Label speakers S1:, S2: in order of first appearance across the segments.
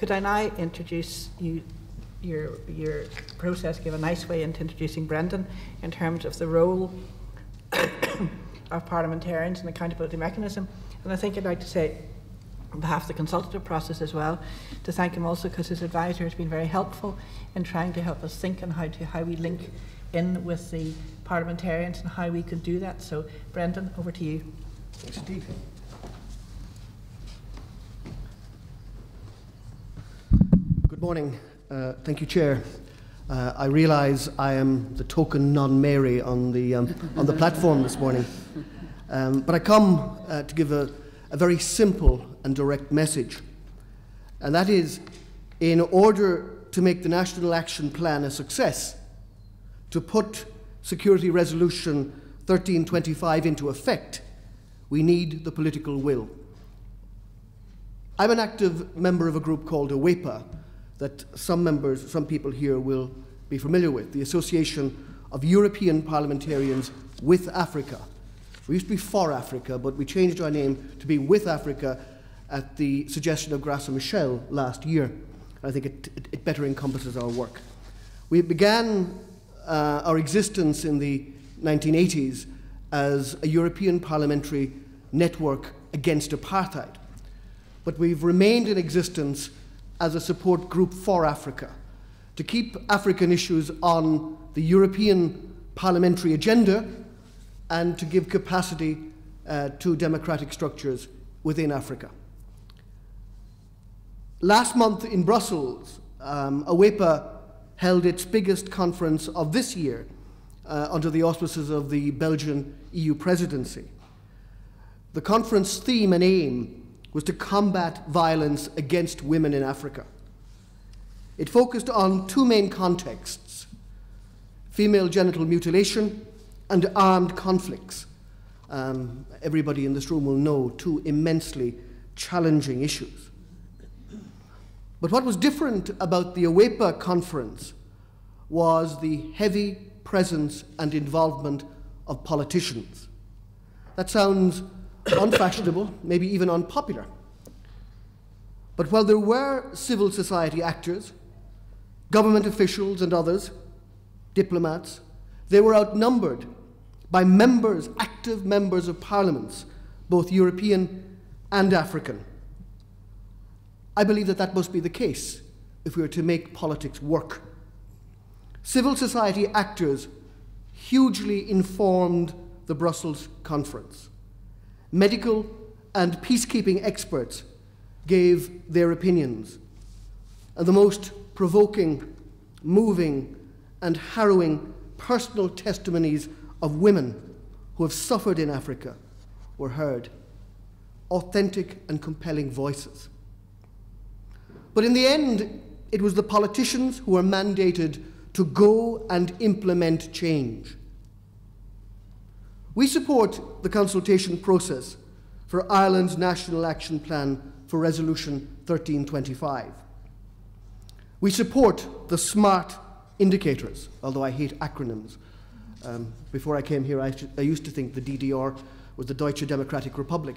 S1: could I now introduce you, your process, give a nice way into introducing Brendan in terms of the role of parliamentarians and accountability mechanism. And I think I'd like to say, on behalf of the consultative process as well, to thank him also because his advisor has been very helpful in trying to help us think on how we link in with the parliamentarians and how we could do that. So, Brendan, over to you.
S2: Thanks indeed. Good morning. Thank you, Chair. I realise I am the token non-Mary on the platform this morning, but I come to give a very simple and direct message, and that is, in order to make the National Action Plan a success, to put Security Resolution 1325 into effect, we need the political will. I'm an active member of a group called AWEPA that some people here will be familiar with, the Association of European Parliamentarians with Africa. We used to be for Africa, but we changed our name to be with Africa at the suggestion of Graça Machel last year. I think it better encompasses our work. We began our existence in the 1980s as a European parliamentary network against apartheid, but we've remained in existence as a support group for Africa, to keep African issues on the European parliamentary agenda and to give capacity to democratic structures within Africa. Last month in Brussels, AWEPA held its biggest conference of this year under the auspices of the Belgian EU presidency. The conference theme and aim was to combat violence against women in Africa. It focused on two main contexts: female genital mutilation and armed conflicts. Everybody in this room will know two immensely challenging issues. But what was different about the AWEPA conference was the heavy presence and involvement of politicians. That sounds unfashionable, maybe even unpopular. But while there were civil society actors, government officials and others, diplomats, they were outnumbered by members, active members of parliaments, both European and African. I believe that that must be the case if we are to make politics work. Civil society actors hugely informed the Brussels conference. Medical and peacekeeping experts gave their opinions, and the most provoking, moving, and harrowing personal testimonies of women who have suffered in Africa were heard. Authentic and compelling voices. But in the end, it was the politicians who were mandated to go and implement change. We support the consultation process for Ireland's National Action Plan for Resolution 1325. We support the SMART indicators, although I hate acronyms. Before I came here, I used to think the DDR was the Deutsche Democratic Republic.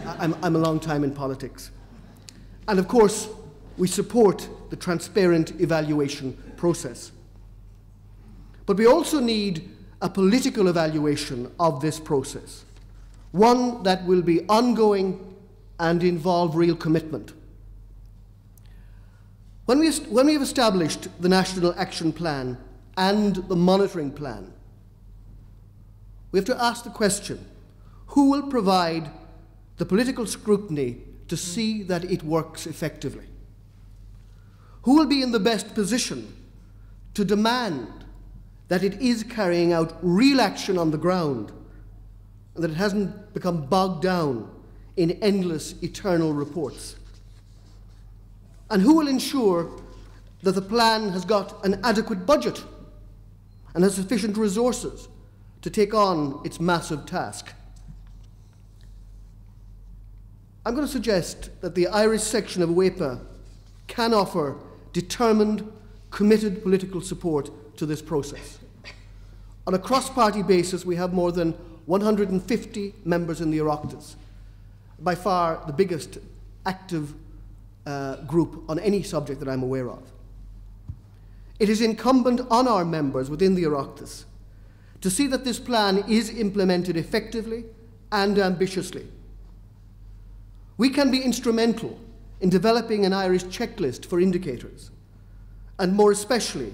S2: I'm a long time in politics. And of course, we support the transparent evaluation process. But we also need a political evaluation of this process, one that will be ongoing and involve real commitment. When we have established the National Action Plan and the monitoring plan, we have to ask the question, who will provide the political scrutiny to see that it works effectively? Who will be in the best position to demand that it is carrying out real action on the ground, and that it hasn't become bogged down in endless, eternal reports? And who will ensure that the plan has got an adequate budget and has sufficient resources to take on its massive task? I'm going to suggest that the Irish section of AWEPA can offer determined, committed political support to this process. On a cross-party basis, we have more than 150 members in the Oireachtas, by far the biggest active group on any subject that I'm aware of. It is incumbent on our members within the Oireachtas to see that this plan is implemented effectively and ambitiously. We can be instrumental in developing an Irish checklist for indicators, and more especially,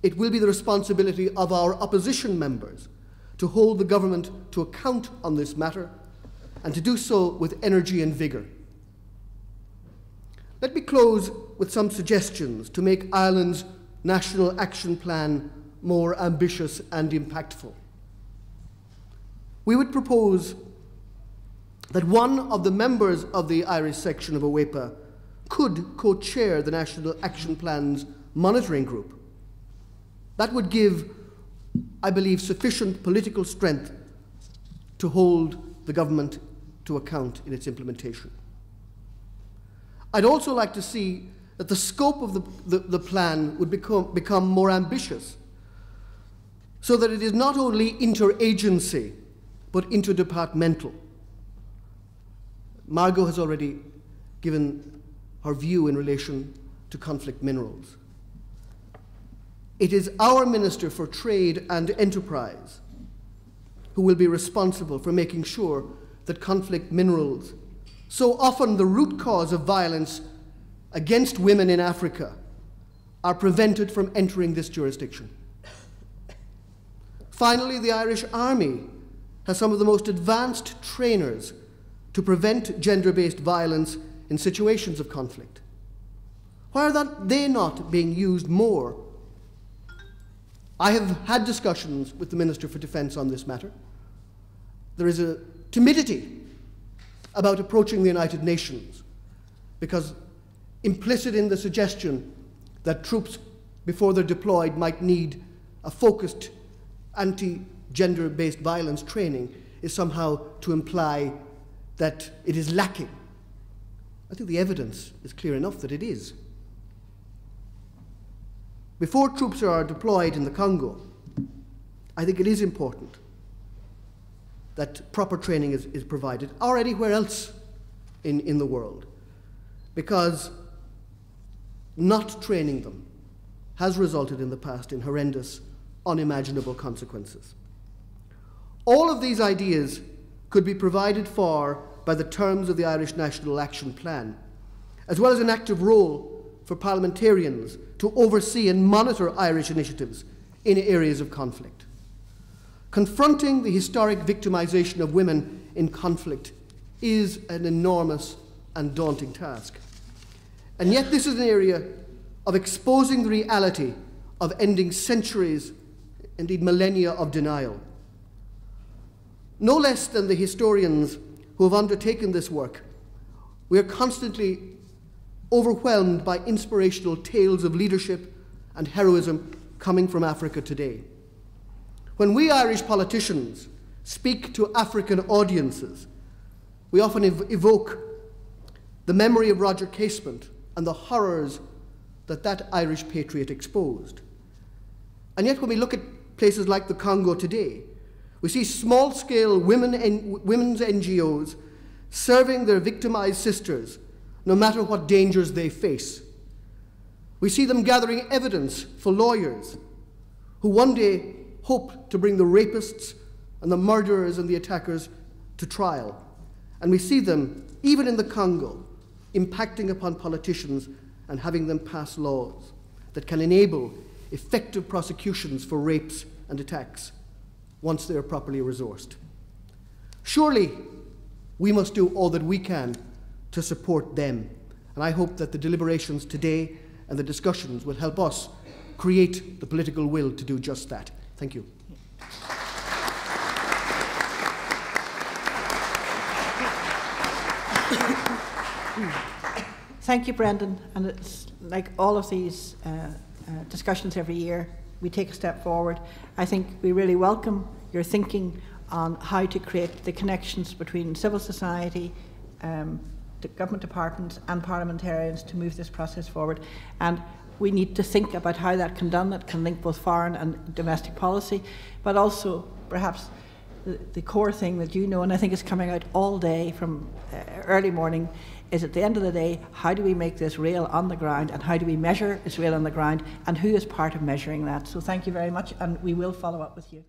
S2: it will be the responsibility of our opposition members to hold the government to account on this matter, and to do so with energy and vigour. Let me close with some suggestions to make Ireland's National Action Plan more ambitious and impactful. We would propose that one of the members of the Irish section of OWEPA could co-chair the National Action Plan's monitoring group. That would give, I believe, sufficient political strength to hold the government to account in its implementation. I'd also like to see that the scope of the plan would become more ambitious, so that it is not only interagency, but interdepartmental. Margot has already given her view in relation to conflict minerals. It is our Minister for Trade and Enterprise who will be responsible for making sure that conflict minerals, so often the root cause of violence against women in Africa, are prevented from entering this jurisdiction. Finally, the Irish Army has some of the most advanced trainers to prevent gender-based violence in situations of conflict. Why are they not being used more? I have had discussions with the Minister for Defence on this matter. There is a timidity about approaching the United Nations, because implicit in the suggestion that troops, before they're deployed, might need a focused anti-gender-based violence training is somehow to imply that it is lacking. I think the evidence is clear enough that it is. Before troops are deployed in the Congo, I think it is important that proper training is provided, or anywhere else in the world, because not training them has resulted in the past in horrendous, unimaginable consequences. All of these ideas could be provided for by the terms of the Irish National Action Plan, as well as an active role for parliamentarians to oversee and monitor Irish initiatives in areas of conflict. Confronting the historic victimisation of women in conflict is an enormous and daunting task. And yet this is an area of exposing the reality of ending centuries, indeed millennia of denial. No less than the historians who have undertaken this work, we are constantly overwhelmed by inspirational tales of leadership and heroism coming from Africa today. When we Irish politicians speak to African audiences, we often evoke the memory of Roger Casement and the horrors that Irish patriot exposed. And yet when we look at places like the Congo today, we see small-scale women's NGOs serving their victimized sisters no matter what dangers they face. We see them gathering evidence for lawyers who one day hope to bring the rapists and the murderers and the attackers to trial. And we see them, even in the Congo, impacting upon politicians and having them pass laws that can enable effective prosecutions for rapes and attacks once they are properly resourced. Surely we must do all that we can to support them, and I hope that the deliberations today and the discussions will help us create the political will to do just that. Thank you.
S1: Thank you, Brendan. And it's like all of these discussions every year, we take a step forward. I think we really welcome your thinking on how to create the connections between civil society, the government departments and parliamentarians to move this process forward. And we need to think about how that can be done. That can link both foreign and domestic policy, but also perhaps the core thing that you know, and I think is coming out all day from early morning, is at the end of the day, how do we make this real on the ground, and how do we measure it's real on the ground, and who is part of measuring that? So thank you very much, and we will follow up with you.